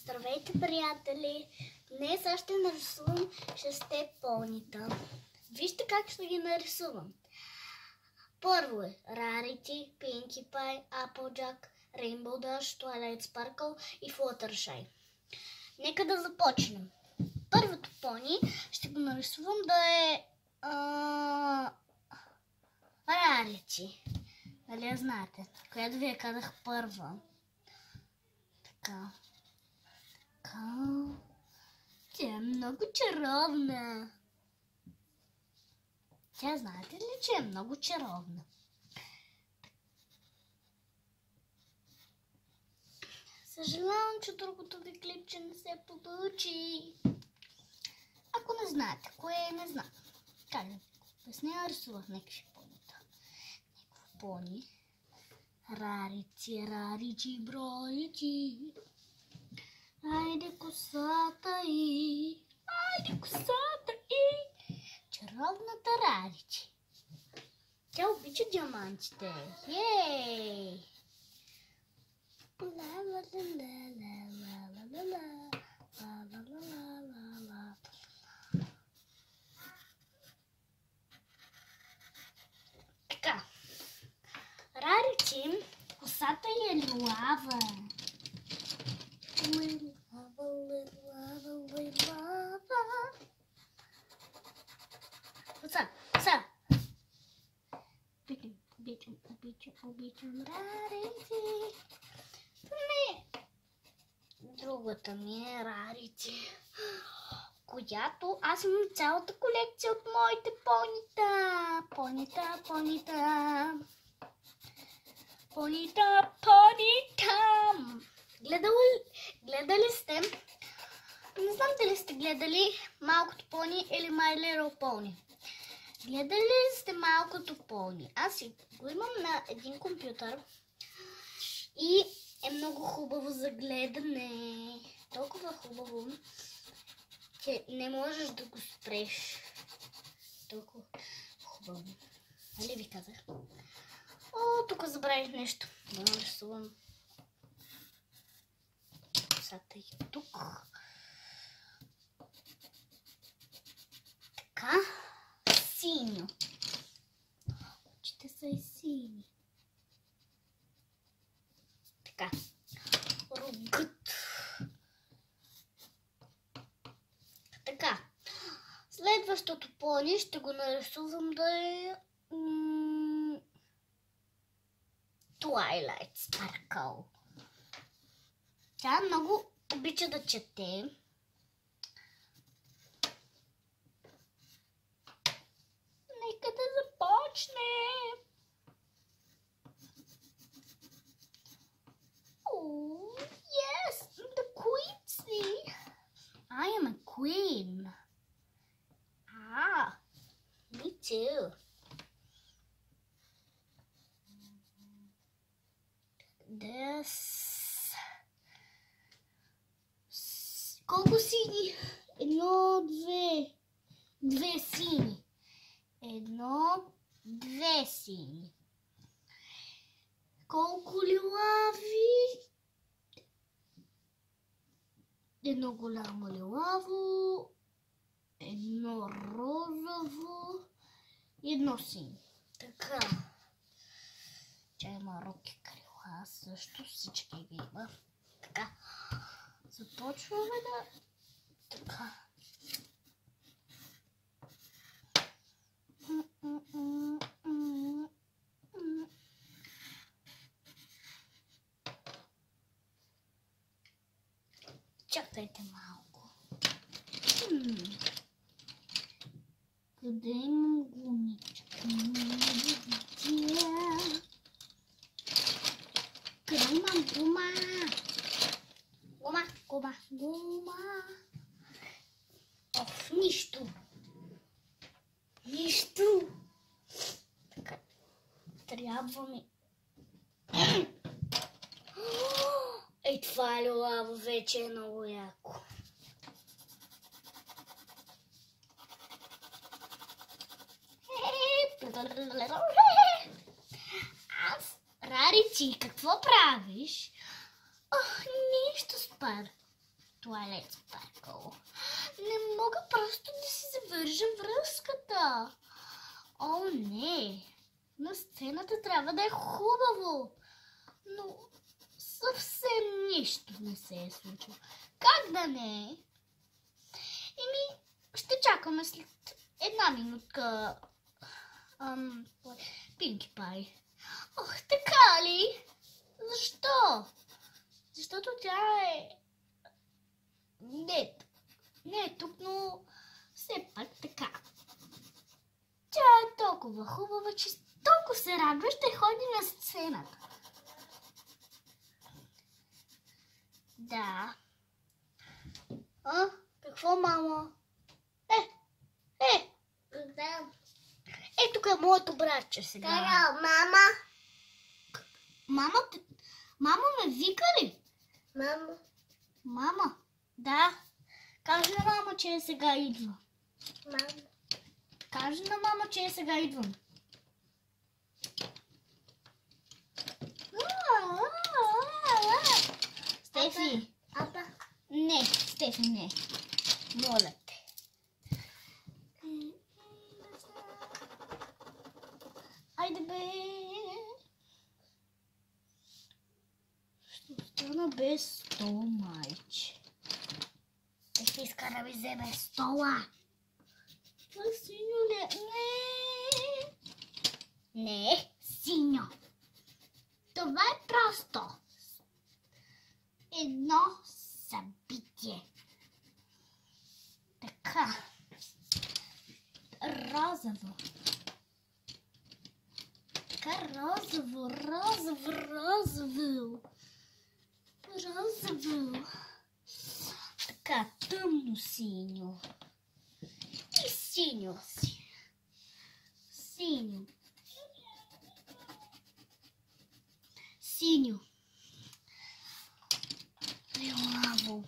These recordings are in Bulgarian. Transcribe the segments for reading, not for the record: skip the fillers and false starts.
Здравейте, приятели! Днес аз ще нарисувам 6 понита. Вижте как ще ги нарисувам. Първо е Rarity, Pinkie Pie, Applejack, Rainbow Dash, Twilight Sparkle и Fluttershy. Нека да започнем. Първото пони ще го нарисувам да е Rarity. Нали я знаете? Която ви я казах първа. Така. Тя е много чаровна. Тя знаете ли, че е много чаровна? Съжалявам, че другото ви клипче не се получи. Ако не знаете, кое не знам. Как да ви обясня, рисувах някакви понита. Някакво пони. Рарити, бролити. Айде косата и, чаровната Рарити. Тя обича диамантите. Ей! Така. Рарити, косата е лилава. Коса. Обичам Рарити. Не. Другата ми е Рарити, която аз имам цялата колекция от моите понита. Гледали сте? Не знам дали сте гледали Малкото пони или My Little Pony. Гледали ли сте Малкото пони? Аз го имам на един компютър и е много хубаво за гледане. Толкова хубаво, че не можеш да го спреш. Толкова хубаво. Нали ви казах? О, тук забравих нещо. Да нарисувам косата и тук. Така. Синьо. Очите са и сини. Така. Рогът. Така. Следващото пони ще го нарисувам да е Twilight Sparkle. Тя много обича да чете. Нека да започнем. Oh, yes, the queen, see. I am a queen. Ah, me too. This. Колко сини? 1, 2. 2 сини. 1, 2 сини. Колко лилави? 1 голямо лилаво, 1 розово, 1 сини. Така. Тя има руки крила, също всички ги има. Така. Започваме да... Така. Чакайте малко. Къде имам гумичка? Къде имам гума? Гума. Оф, нищо. Така. Трябва ми... Ей, това е лилаво, вече е много яко. Рарити, какво правиш? Нищо, Спар. Twilight Sparkle. Не мога просто да си завържа връзката. О, не. На сцената трябва да е хубаво. Но съвсем нищо не се е случило. Как да не? Ще чакаме след една минутка. Пинки Пай. Ох, така ли? Защо? Защото тя е... Не е тук, но все пак така. Тя е толкова хубава, че толкова се радва, ще ходи на сцената. Да. Какво, мамо? Да. Тук е моето братче сега. Мама. Мама ме вика ли? Мама? Да. Кажи на мама, че сега идва. Кажи на мама, че сега идвам. Стефи. Не, Стефи, не. Моля те. Айде бе. Ще остана без стол, майче. Стефи иска да ми вземе стола. Това синьо ли? Не, синьо. Това е просто едно събитие. Така. Розово. Така розово. Така тъмно синьо. И синьо си. Синьо. Лилаво.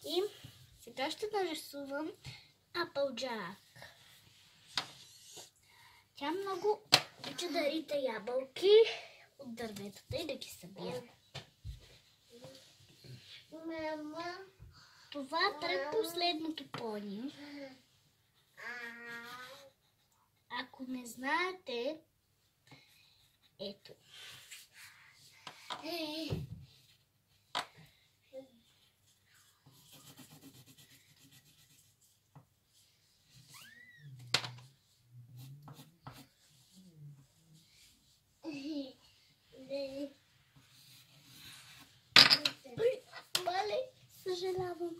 И сега ще нарисувам Applejack. Тя много обича да рита ябълки от дърветата и да ги събира. Това е предпоследното пони. Ако не знаете, ето. Мале, съжалявам.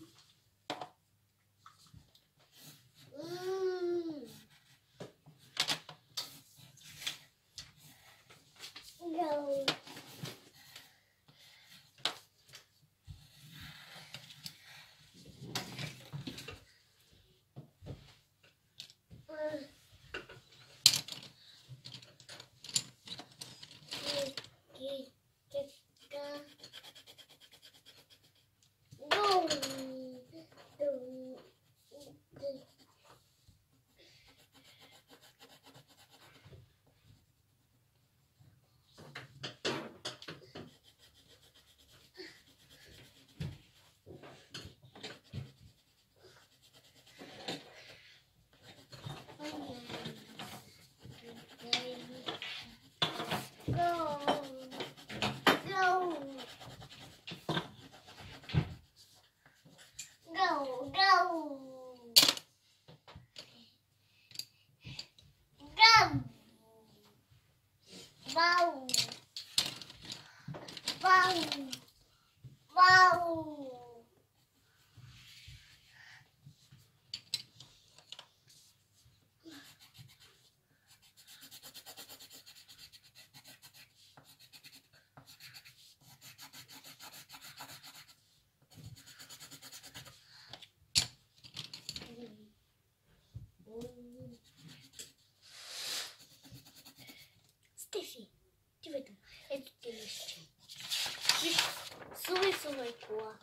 кола.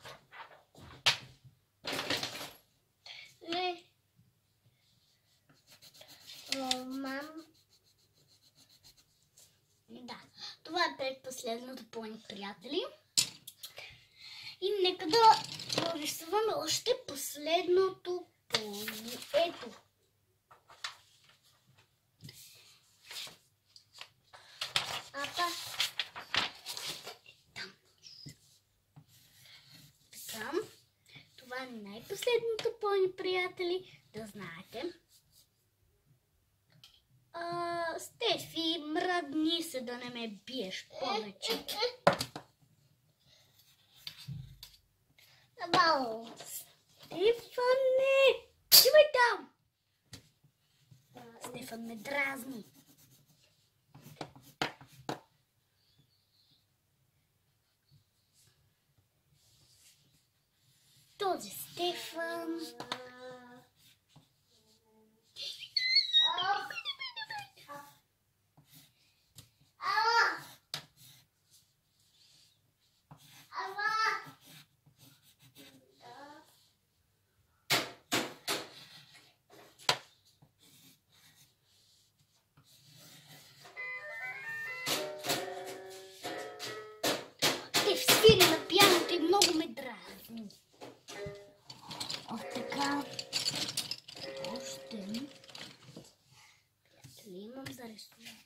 Да, това е предпоследното пони, приятели. И нека да нарисуваме още последното пони. Ето. Апа. Там. Така. Това е най-последното пони, приятели. Да знаете. Стефи, мръдни се да не ме биеш повече. Стефане! Идвай там! Стефан ме дразни. Този Стефан... свири на пианото и много ме дразни. Така. Още. Приятели, имам за рисуване.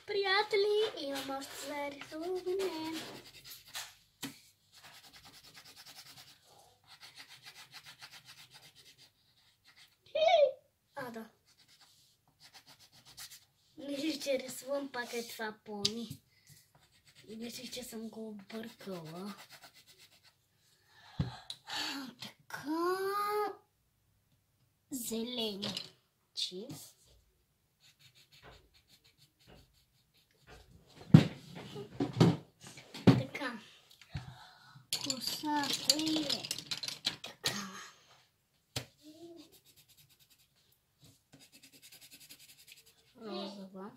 Приятели, имам още за рисуване. Да. Мислих, че рисувам пак е това пони. Мислих, че съм го объркала. Така. Зелени. Така. Косата е така. Розова.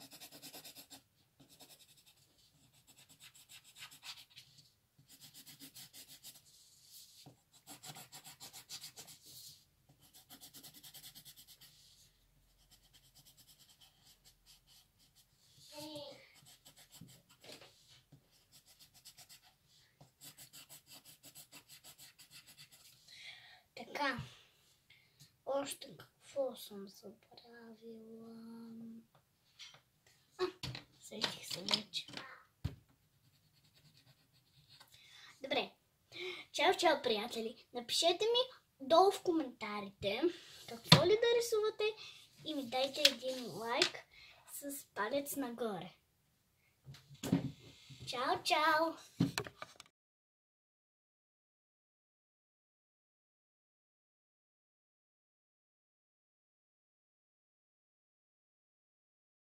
Така. Още какво съм забравила? Сетих се вече. Добре. Чао, чао, приятели. Напишете ми долу в коментарите какво ли да рисувате и ми дайте един лайк с палец нагоре. Чао, чао!